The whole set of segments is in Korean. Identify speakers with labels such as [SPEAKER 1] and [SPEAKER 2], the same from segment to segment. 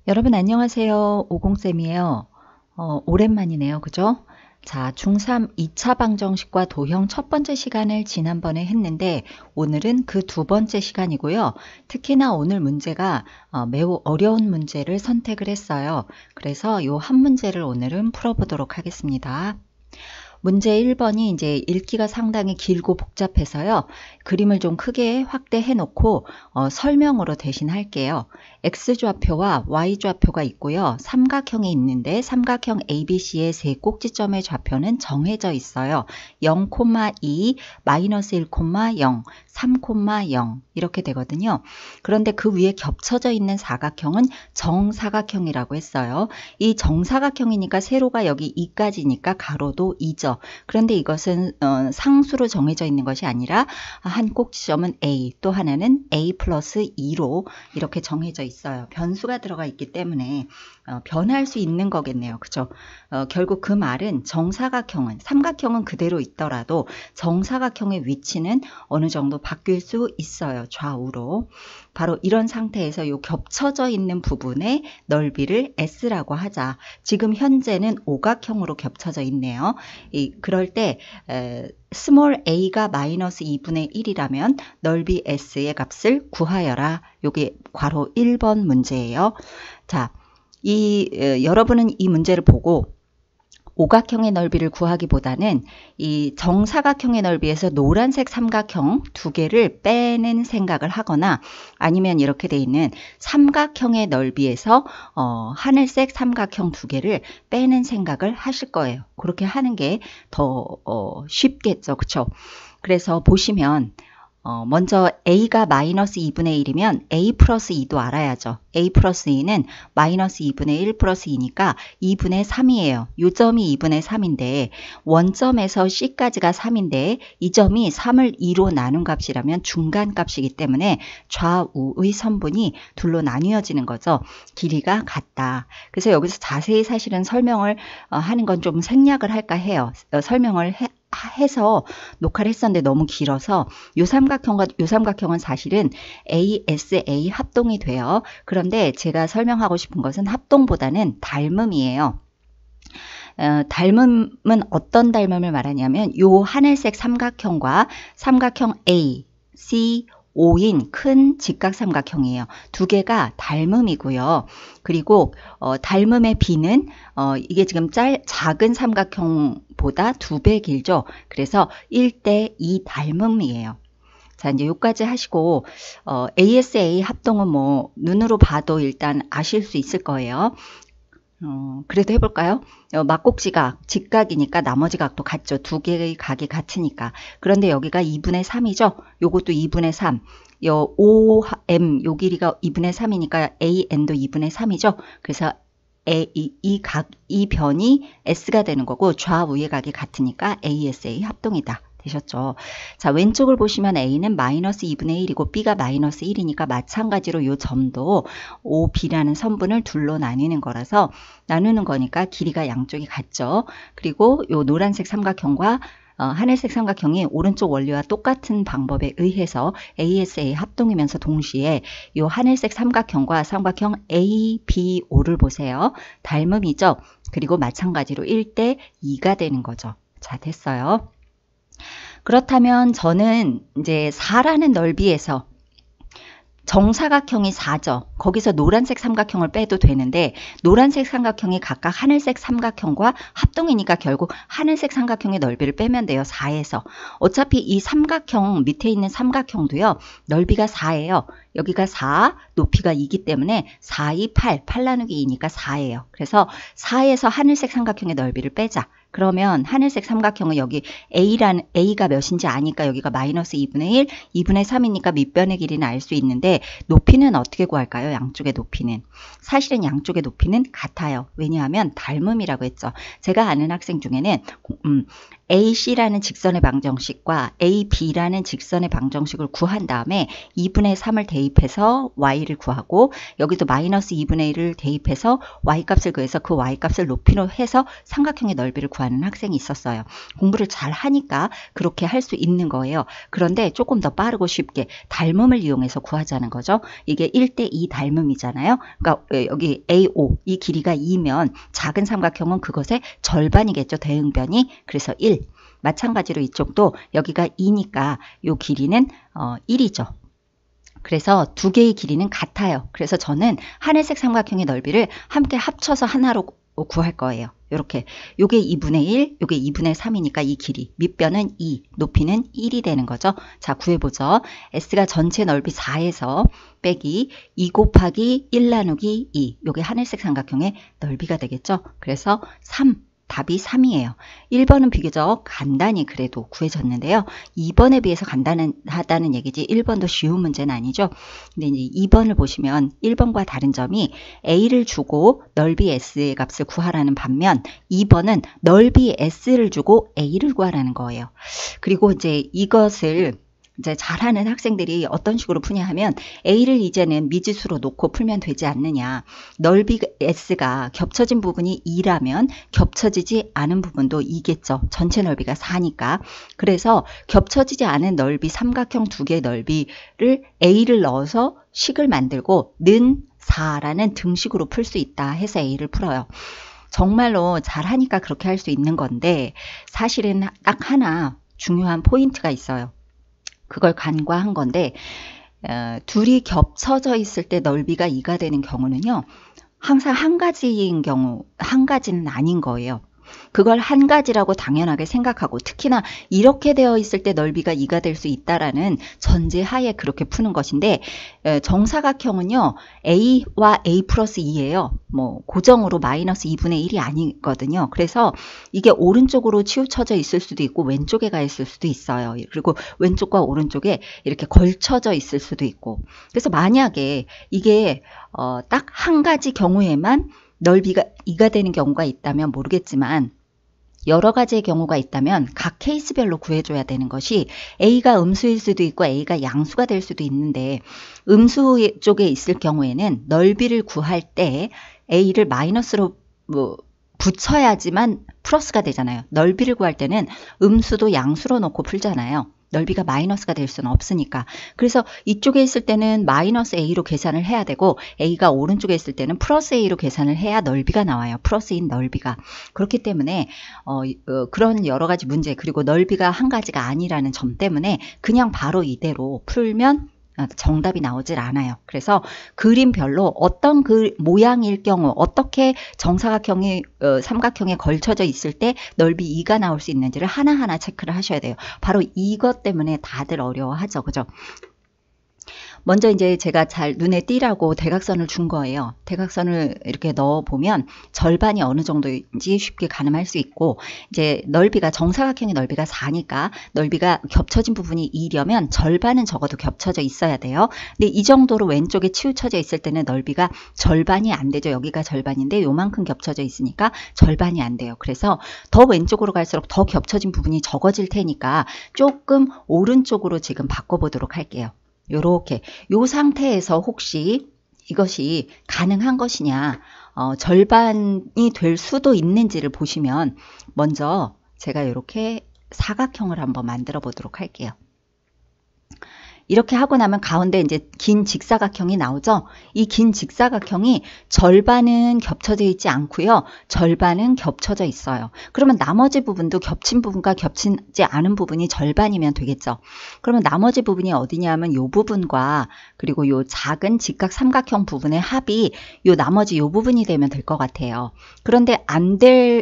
[SPEAKER 1] 여러분 안녕하세요. 오공쌤이에요. 오랜만이네요. 그죠? 자, 중3 2차 방정식과 도형 첫 번째 시간을 지난번에 했는데 오늘은 그 두 번째 시간이고요. 특히나 오늘 문제가 매우 어려운 문제를 선택을 했어요. 그래서 이 한 문제를 오늘은 풀어보도록 하겠습니다. 문제 1번이 이제 읽기가 상당히 길고 복잡해서요. 그림을 좀 크게 확대해 놓고 설명으로 대신 할게요. X좌표와 Y좌표가 있고요. 삼각형이 있는데 삼각형 ABC의 세 꼭지점의 좌표는 정해져 있어요. 0, 2, 마이너스 1, 0, 3, 0 이렇게 되거든요. 그런데 그 위에 겹쳐져 있는 사각형은 정사각형이라고 했어요. 이 정사각형이니까 세로가 여기 2까지니까 가로도 2죠. 그런데 이것은 상수로 정해져 있는 것이 아니라 한 꼭지점은 A, 또 하나는 A 플러스 2로 이렇게 정해져 있어요. 변수가 들어가 있기 때문에 변할 수 있는 거겠네요. 그죠? 결국 그 말은 정사각형은, 삼각형은 그대로 있더라도 정사각형의 위치는 어느 정도 바뀔 수 있어요. 좌우로. 바로 이런 상태에서 이 겹쳐져 있는 부분의 넓이를 S라고 하자. 지금 현재는 오각형으로 겹쳐져 있네요. 그럴 때 스몰 a가 마이너스 2분의 1이라면 넓이 S의 값을 구하여라. 요게 괄호 1번 문제예요. 자, 여러분은 이 문제를 보고 오각형의 넓이를 구하기보다는 이 정사각형의 넓이에서 노란색 삼각형 두 개를 빼는 생각을 하거나 아니면 이렇게 돼 있는 삼각형의 넓이에서 하늘색 삼각형 두 개를 빼는 생각을 하실 거예요. 그렇게 하는 게 더 쉽겠죠. 그쵸? 그래서 보시면 먼저 A가 마이너스 2분의 1이면 A 플러스 2도 알아야죠. A 플러스 2는 마이너스 2분의 1 플러스 2니까 2분의 3이에요. 이 점이 2분의 3인데 원점에서 C까지가 3인데 이 점이 3을 2로 나눈 값이라면 중간 값이기 때문에 좌우의 선분이 둘로 나뉘어지는 거죠. 길이가 같다. 그래서 여기서 자세히 사실은 설명을 하는 건 좀 생략을 할까 해요. 설명을 해서 녹화를 했었는데 너무 길어서 요 삼각형은 사실은 ASA 합동이 돼요. 그런데 제가 설명하고 싶은 것은 합동보다는 닮음이에요. 닮음은 어떤 닮음을 말하냐면 요 하늘색 삼각형과 삼각형 A, C, O인 큰 직각삼각형이에요. 두 개가 닮음이고요. 그리고 닮음의 B는 이게 지금 작은 삼각형보다 2배 길죠. 그래서 1대 2 닮음이에요. 자, 이제 여기까지 하시고 ASA 합동은 뭐 눈으로 봐도 일단 아실 수 있을 거예요. 그래도 해볼까요? 막꼭지각, 직각이니까 나머지 각도 같죠. 두 개의 각이 같으니까. 그런데 여기가 2분의 3이죠. 요것도 2분의 3. 요 OM, 요 길이가 2분의 3이니까 AN도 2분의 3이죠. 그래서 이 변이 S가 되는 거고 좌우의 각이 같으니까 ASA 합동이다. 되셨죠? 자, 왼쪽을 보시면 A는 마이너스 2분의 1이고 B가 마이너스 1이니까 마찬가지로 이 점도 OB라는 선분을 둘로 나누는 거라서 나누는 거니까 길이가 양쪽이 같죠. 그리고 이 노란색 삼각형과 하늘색 삼각형이 오른쪽 원리와 똑같은 방법에 의해서 ASA 합동이면서 동시에 이 하늘색 삼각형과 삼각형 ABO를 보세요. 닮음이죠. 그리고 마찬가지로 1대 2가 되는 거죠. 자, 됐어요. 그렇다면 저는 이제 4라는 넓이에서 정사각형이 4죠. 거기서 노란색 삼각형을 빼도 되는데 노란색 삼각형이 각각 하늘색 삼각형과 합동이니까 결국 하늘색 삼각형의 넓이를 빼면 돼요. 4에서. 어차피 이 삼각형 밑에 있는 삼각형도요. 넓이가 4예요. 여기가 4, 높이가 2이기 때문에 4, 2, 8, 8 나누기 2니까 4예요. 그래서 4에서 하늘색 삼각형의 넓이를 빼자. 그러면 하늘색 삼각형은 여기 A가 몇인지 아니까 여기가 마이너스 2분의 1, 2분의 3이니까 밑변의 길이는 알 수 있는데 높이는 어떻게 구할까요? 양쪽의 높이는. 사실은 양쪽의 높이는 같아요. 왜냐하면 닮음이라고 했죠. 제가 아는 학생 중에는 AC라는 직선의 방정식과 AB라는 직선의 방정식을 구한 다음에 2분의 3을 대입해서 y를 구하고 여기도 마이너스 2분의 1을 대입해서 y값을 구해서 그 y값을 높이로 해서 삼각형의 넓이를 구하는 학생이 있었어요. 공부를 잘 하니까 그렇게 할 수 있는 거예요. 그런데 조금 더 빠르고 쉽게 닮음을 이용해서 구하자는 거죠. 이게 1대2 닮음이잖아요. 그러니까 여기 AO 이 길이가 2면 작은 삼각형은 그것의 절반이겠죠. 대응변이. 그래서 1. 마찬가지로 이쪽도 여기가 2니까 이 길이는 1이죠. 그래서 두 개의 길이는 같아요. 그래서 저는 하늘색 삼각형의 넓이를 함께 합쳐서 하나로 구할 거예요. 이렇게 요게 2분의 1, 요게 2분의 3이니까 이 길이, 밑변은 2, 높이는 1이 되는 거죠. 자, 구해보죠. S가 전체 넓이 4에서 빼기 2 곱하기 1 나누기 2, 요게 하늘색 삼각형의 넓이가 되겠죠. 그래서 3. 답이 3이에요. 1번은 비교적 간단히 그래도 구해졌는데요. 2번에 비해서 간단하다는 얘기지 1번도 쉬운 문제는 아니죠. 근데 이제 2번을 보시면 1번과 다른 점이 A를 주고 넓이 S의 값을 구하라는 반면 2번은 넓이 S를 주고 A를 구하라는 거예요. 그리고 이제 이것을 이제 잘하는 학생들이 어떤 식으로 푸냐 하면 A를 이제는 미지수로 놓고 풀면 되지 않느냐. 넓이 S가 겹쳐진 부분이 2라면 겹쳐지지 않은 부분도 2겠죠. 전체 넓이가 4니까. 그래서 겹쳐지지 않은 넓이 삼각형 두 개의 넓이를 A를 넣어서 식을 만들고 는 4라는 등식으로 풀 수 있다 해서 A를 풀어요. 정말로 잘하니까 그렇게 할 수 있는 건데 사실은 딱 하나 중요한 포인트가 있어요. 그걸 간과한 건데 둘이 겹쳐져 있을 때 넓이가 2가 되는 경우는요. 항상 한 가지인 경우, 한 가지는 아닌 거예요. 그걸 한 가지라고 당연하게 생각하고 특히나 이렇게 되어 있을 때 넓이가 2가 될 수 있다라는 전제하에 그렇게 푸는 것인데 정사각형은요. A와 A 플러스 2예요. 뭐 고정으로 마이너스 2분의 1이 아니거든요. 그래서 이게 오른쪽으로 치우쳐져 있을 수도 있고 왼쪽에 가 있을 수도 있어요. 그리고 왼쪽과 오른쪽에 이렇게 걸쳐져 있을 수도 있고 그래서 만약에 이게 딱 한 가지 경우에만 넓이가 2가 되는 경우가 있다면 모르겠지만 여러 가지의 경우가 있다면 각 케이스별로 구해줘야 되는 것이 A가 음수일 수도 있고 A가 양수가 될 수도 있는데 음수 쪽에 있을 경우에는 넓이를 구할 때 A를 마이너스로 붙여야지만 플러스가 되잖아요. 넓이를 구할 때는 음수도 양수로 놓고 풀잖아요. 넓이가 마이너스가 될 수는 없으니까. 그래서 이쪽에 있을 때는 마이너스 A로 계산을 해야 되고 A가 오른쪽에 있을 때는 플러스 A로 계산을 해야 넓이가 나와요. 플러스인 넓이가. 그렇기 때문에 그런 여러 가지 문제 그리고 넓이가 한 가지가 아니라는 점 때문에 그냥 바로 이대로 풀면 정답이 나오질 않아요. 그래서 그림별로 어떤 그 모양일 경우 어떻게 정사각형이 삼각형에 걸쳐져 있을 때 넓이 2가 나올 수 있는지를 하나하나 체크를 하셔야 돼요. 바로 이것 때문에 다들 어려워하죠. 그죠? 먼저 이제 제가 잘 눈에 띄라고 대각선을 준 거예요. 대각선을 이렇게 넣어보면 절반이 어느 정도인지 쉽게 가늠할 수 있고 이제 넓이가 정사각형의 넓이가 4니까 넓이가 겹쳐진 부분이 2려면 절반은 적어도 겹쳐져 있어야 돼요. 근데 이 정도로 왼쪽에 치우쳐져 있을 때는 넓이가 절반이 안 되죠. 여기가 절반인데 요만큼 겹쳐져 있으니까 절반이 안 돼요. 그래서 더 왼쪽으로 갈수록 더 겹쳐진 부분이 적어질 테니까 조금 오른쪽으로 지금 바꿔보도록 할게요. 요렇게 요 상태에서 혹시 이것이 가능한 것이냐 절반이 될 수도 있는지를 보시면 먼저 제가 이렇게 사각형을 한번 만들어 보도록 할게요. 이렇게 하고 나면 가운데 이제 긴 직사각형이 나오죠. 이 긴 직사각형이 절반은 겹쳐져 있지 않고요. 절반은 겹쳐져 있어요. 그러면 나머지 부분도 겹친 부분과 겹치지 않은 부분이 절반이면 되겠죠. 그러면 나머지 부분이 어디냐면 이 부분과 그리고 이 작은 직각 삼각형 부분의 합이 이 나머지 이 부분이 되면 될 것 같아요. 그런데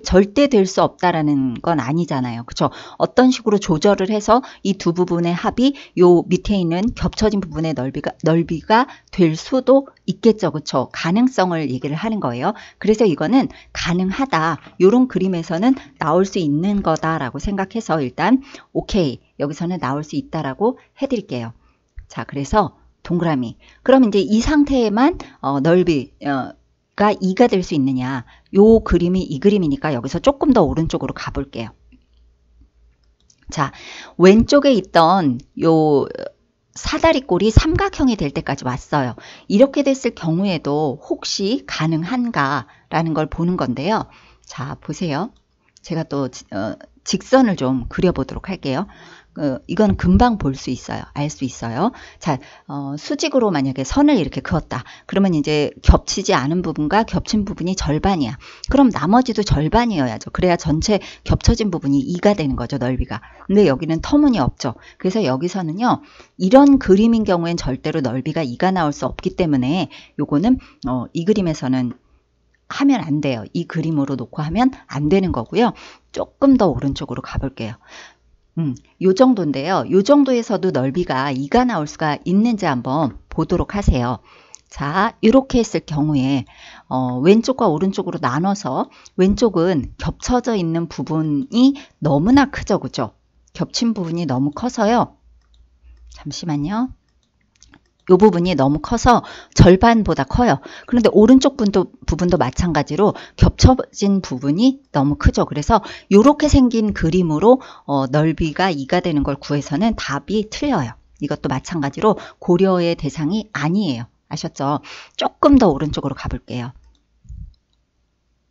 [SPEAKER 1] 절대 될 수 없다라는 건 아니잖아요. 그렇죠? 어떤 식으로 조절을 해서 이 두 부분의 합이 요 밑에 있는 겹쳐진 부분의 넓이가 될 수도 있겠죠. 그렇죠? 가능성을 얘기를 하는 거예요. 그래서 이거는 가능하다. 이런 그림에서는 나올 수 있는 거다라고 생각해서 일단 오케이. 여기서는 나올 수 있다라고 해드릴게요. 자, 그래서 동그라미. 그럼 이제 이 상태에만 넓이가 2가 될 수 있느냐. 요 그림이 이 그림이니까 여기서 조금 더 오른쪽으로 가볼게요. 자, 왼쪽에 있던 요 사다리꼴이 삼각형이 될 때까지 왔어요. 이렇게 됐을 경우에도 혹시 가능한가라는 걸 보는 건데요. 자, 보세요. 제가 또 직선을 좀 그려보도록 할게요. 이건 금방 볼 수 있어요. 알 수 있어요. 자, 수직으로 만약에 선을 이렇게 그었다. 그러면 이제 겹치지 않은 부분과 겹친 부분이 절반이야. 그럼 나머지도 절반이어야죠. 그래야 전체 겹쳐진 부분이 2가 되는 거죠, 넓이가. 근데 여기는 터무니없죠. 그래서 여기서는요, 이런 그림인 경우엔 절대로 넓이가 2가 나올 수 없기 때문에 요거는 이 그림에서는 하면 안 돼요. 이 그림으로 놓고 하면 안 되는 거고요. 조금 더 오른쪽으로 가볼게요. 요 정도인데요. 요 정도에서도 넓이가 2가 나올 수가 있는지 한번 보도록 하세요. 자, 이렇게 했을 경우에 왼쪽과 오른쪽으로 나눠서 왼쪽은 겹쳐져 있는 부분이 너무나 크죠, 그죠? 겹친 부분이 너무 커서요. 잠시만요. 이 부분이 너무 커서 절반보다 커요. 그런데 오른쪽 부분도 마찬가지로 겹쳐진 부분이 너무 크죠. 그래서 이렇게 생긴 그림으로 넓이가 2가 되는 걸 구해서는 답이 틀려요. 이것도 마찬가지로 고려의 대상이 아니에요. 아셨죠? 조금 더 오른쪽으로 가볼게요.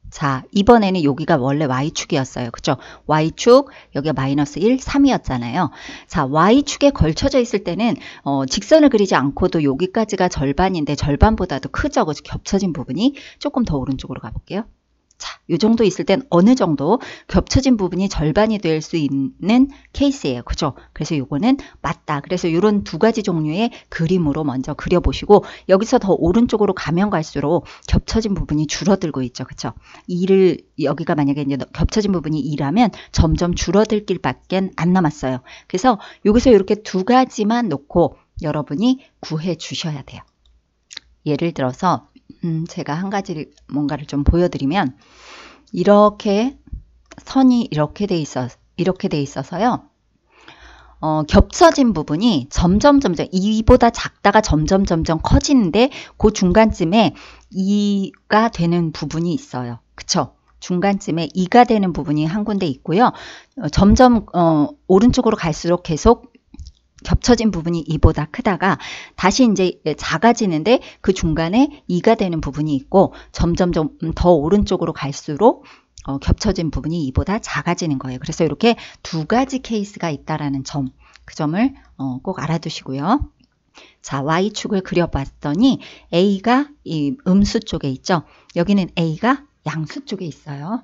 [SPEAKER 1] 자, 이번에는 여기가 원래 Y축이었어요. 그죠? Y축, 여기가 마이너스 1, 3이었잖아요. 자, Y축에 걸쳐져 있을 때는 직선을 그리지 않고도 여기까지가 절반인데 절반보다도 크죠? 그죠? 겹쳐진 부분이 조금 더 오른쪽으로 가볼게요. 자, 이 정도 있을 땐 어느 정도 겹쳐진 부분이 절반이 될 수 있는 케이스예요. 그죠? 그래서 요거는 맞다. 그래서 이런 두 가지 종류의 그림으로 먼저 그려보시고 여기서 더 오른쪽으로 가면 갈수록 겹쳐진 부분이 줄어들고 있죠. 그죠? 2를 여기가 만약에 이제 겹쳐진 부분이 2라면 점점 줄어들 길밖에 안 남았어요. 그래서 여기서 이렇게 두 가지만 놓고 여러분이 구해 주셔야 돼요. 예를 들어서 제가 한 가지 뭔가를 좀 보여드리면 이렇게 선이 이렇게 돼 있어서요. 겹쳐진 부분이 점점 2보다 작다가 점점 커지는데 그 중간쯤에 2가 되는 부분이 있어요. 그쵸? 중간쯤에 2가 되는 부분이 한 군데 있고요. 점점 오른쪽으로 갈수록 계속 겹쳐진 부분이 2보다 크다가 다시 이제 작아지는데 그 중간에 2가 되는 부분이 있고 점점 더 오른쪽으로 갈수록 겹쳐진 부분이 2보다 작아지는 거예요. 그래서 이렇게 두 가지 케이스가 있다라는 점, 그 점을 꼭 알아두시고요. 자, Y축을 그려봤더니 A가 이 음수 쪽에 있죠. 여기는 A가 양수 쪽에 있어요.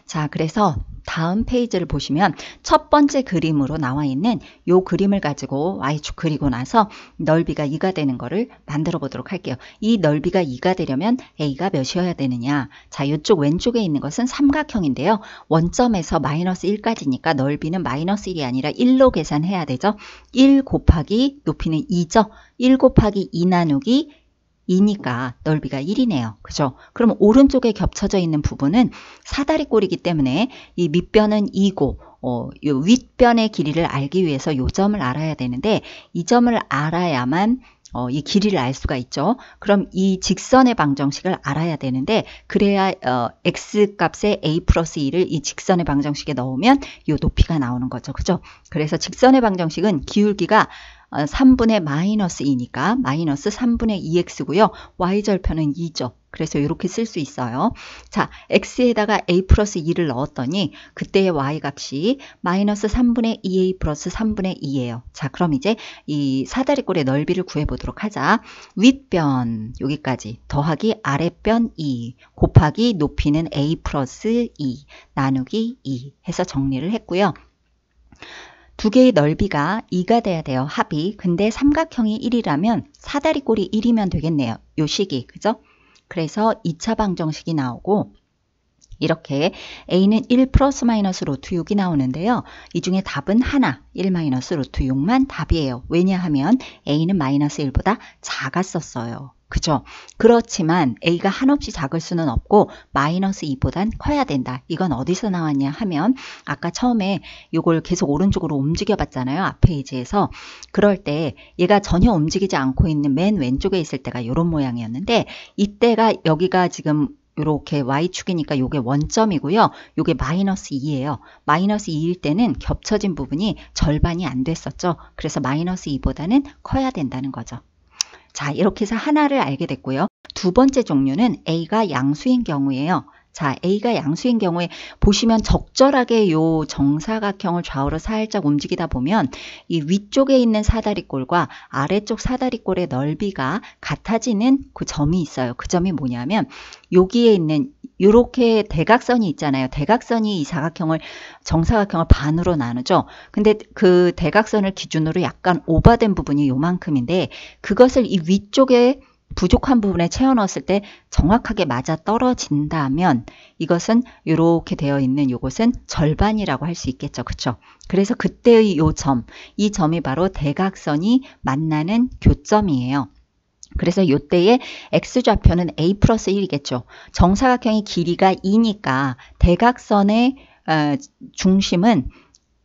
[SPEAKER 1] 자, 그래서 다음 페이지를 보시면 첫 번째 그림으로 나와 있는 이 그림을 가지고 Y축 그리고 나서 넓이가 2가 되는 거를 만들어 보도록 할게요. 이 넓이가 2가 되려면 A가 몇이어야 되느냐. 자, 이쪽 왼쪽에 있는 것은 삼각형인데요. 원점에서 마이너스 1까지니까 넓이는 마이너스 1이 아니라 1로 계산해야 되죠. 1 곱하기 높이는 2죠. 1 곱하기 2 나누기 2니까 넓이가 1이네요. 그죠? 그럼 오른쪽에 겹쳐져 있는 부분은 사다리꼴이기 때문에 이 밑변은 2고 요 윗변의 길이를 알기 위해서 요 점을 알아야 되는데 이 점을 알아야만 이 길이를 알 수가 있죠. 그럼 이 직선의 방정식을 알아야 되는데 그래야 x값에 a 플러스 2를 이 직선의 방정식에 넣으면 이 높이가 나오는 거죠. 그죠? 그래서 직선의 방정식은 기울기가 3분의 마이너스 2니까 마이너스 3분의 2x고요. y절편은 2죠. 그래서 이렇게 쓸 수 있어요. 자, x에다가 a 플러스 2를 넣었더니 그때의 y값이 마이너스 3분의 2a 플러스 3분의 2예요. 자, 그럼 이제 이 사다리꼴의 넓이를 구해보도록 하자. 윗변 여기까지 더하기 아랫변 2 곱하기 높이는 a 플러스 2 나누기 2 해서 정리를 했고요. 두 개의 넓이가 2가 돼야 돼요. 합이. 근데 삼각형이 1이라면 사다리꼴이 1이면 되겠네요. 요 식이. 그죠? 그래서 2차 방정식이 나오고 이렇게 a는 1 플러스 마이너스 루트 6이 나오는데요. 이 중에 답은 하나, 1 마이너스 루트 6만 답이에요. 왜냐하면 a는 마이너스 1보다 작았었어요. 그죠? 그렇지만 a가 한없이 작을 수는 없고 마이너스 2보단 커야 된다. 이건 어디서 나왔냐 하면 아까 처음에 이걸 계속 오른쪽으로 움직여 봤잖아요. 앞 페이지에서. 그럴 때 얘가 전혀 움직이지 않고 있는 맨 왼쪽에 있을 때가 이런 모양이었는데 이때가 여기가 지금 요렇게 y축이니까 요게 원점이고요. 요게 마이너스 2예요. 마이너스 2일 때는 겹쳐진 부분이 절반이 안 됐었죠. 그래서 마이너스 2보다는 커야 된다는 거죠. 자, 이렇게 해서 하나를 알게 됐고요. 두 번째 종류는 A가 양수인 경우예요. 자, A가 양수인 경우에 보시면 적절하게 요 정사각형을 좌우로 살짝 움직이다 보면 이 위쪽에 있는 사다리꼴과 아래쪽 사다리꼴의 넓이가 같아지는 그 점이 있어요. 그 점이 뭐냐면 여기에 있는 요렇게 대각선이 있잖아요. 대각선이 이 정사각형을 반으로 나누죠. 근데 그 대각선을 기준으로 약간 오버된 부분이 요만큼인데 그것을 이 위쪽에 부족한 부분에 채워 넣었을 때 정확하게 맞아 떨어진다면 이것은 이렇게 되어 있는 요것은 절반이라고 할 수 있겠죠. 그쵸? 그래서 그때의 이 점이 바로 대각선이 만나는 교점이에요. 그래서 이때의 x좌표는 a 플러스 1이겠죠. 정사각형의 길이가 2니까 대각선의 중심은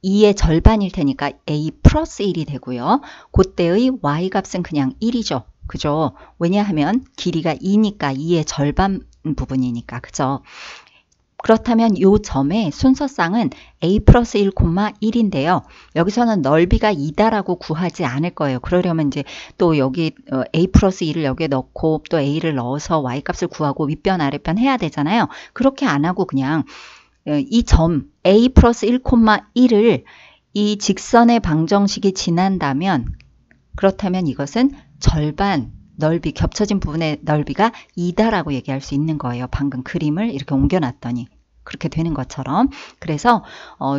[SPEAKER 1] 2의 절반일 테니까 a 플러스 1이 되고요. 그때의 y 값은 그냥 1이죠. 그죠? 왜냐하면 길이가 2니까 2의 절반 부분이니까. 그죠? 그렇다면 이 점의 순서상은 a 플러스 1, 1인데요. 여기서는 넓이가 2다라고 구하지 않을 거예요. 그러려면 이제 또 여기 a 플러스 1을 여기에 넣고 또 a를 넣어서 y 값을 구하고 윗변 아랫변 해야 되잖아요. 그렇게 안 하고 그냥 이 점 a 플러스 1, 1을 이 직선의 방정식이 지난다면 그렇다면 이것은 절반 넓이, 겹쳐진 부분의 넓이가 2다라고 얘기할 수 있는 거예요. 방금 그림을 이렇게 옮겨놨더니 그렇게 되는 것처럼. 그래서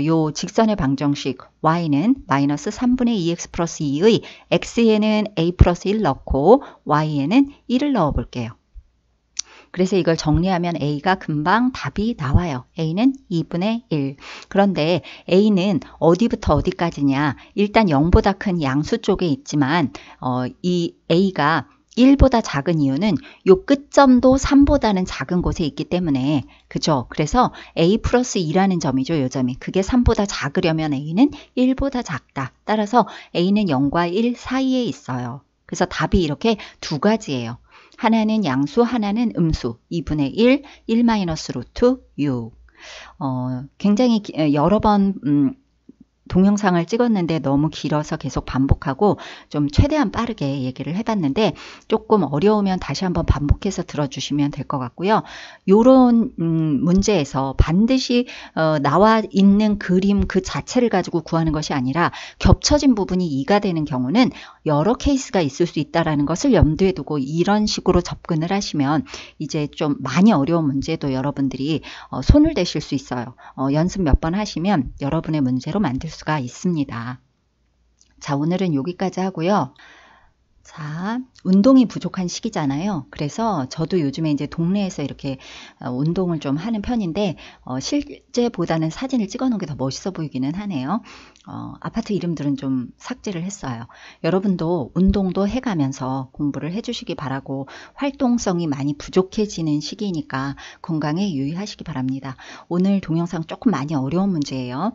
[SPEAKER 1] 요 직선의 방정식 y는 마이너스 3분의 2x 플러스 2의 x에는 a 플러스 1 넣고 y에는 1을 넣어 볼게요. 그래서 이걸 정리하면 a가 금방 답이 나와요. a는 2분의 1. 그런데 a는 어디부터 어디까지냐? 일단 0보다 큰 양수 쪽에 있지만 이 a가 1보다 작은 이유는 요 끝점도 3보다는 작은 곳에 있기 때문에 그죠? 그래서 a 플러스 2라는 점이죠. 요 점이. 그게 3보다 작으려면 a는 1보다 작다. 따라서 a는 0과 1 사이에 있어요. 그래서 답이 이렇게 두 가지예요. 하나는 양수, 하나는 음수. 2분의 1, 1 마이너스 루트 6. 굉장히 여러 번 동영상을 찍었는데 너무 길어서 계속 반복하고 좀 최대한 빠르게 얘기를 해봤는데 조금 어려우면 다시 한번 반복해서 들어주시면 될 것 같고요. 요런 문제에서 반드시 나와 있는 그림 그 자체를 가지고 구하는 것이 아니라 겹쳐진 부분이 2가 되는 경우는 여러 케이스가 있을 수 있다는 것을 염두에 두고 이런 식으로 접근을 하시면 이제 좀 많이 어려운 문제도 여러분들이 손을 대실 수 있어요. 연습 몇 번 하시면 여러분의 문제로 만들 수가 있습니다. 자, 오늘은 여기까지 하고요. 자, 운동이 부족한 시기잖아요. 그래서 저도 요즘에 이제 동네에서 이렇게 운동을 좀 하는 편인데 실제보다는 사진을 찍어 놓은 게 더 멋있어 보이기는 하네요. 아파트 이름들은 좀 삭제를 했어요. 여러분도 운동도 해가면서 공부를 해주시기 바라고 활동성이 많이 부족해지는 시기니까 건강에 유의하시기 바랍니다. 오늘 동영상 조금 많이 어려운 문제예요.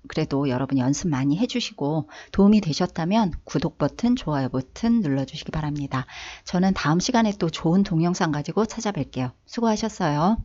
[SPEAKER 1] 그래도 여러분 연습 많이 해주시고 도움이 되셨다면 구독 버튼, 좋아요 버튼 눌러주시기 바랍니다. 저는 다음 시간에 또 좋은 동영상 가지고 찾아뵐게요. 수고하셨어요.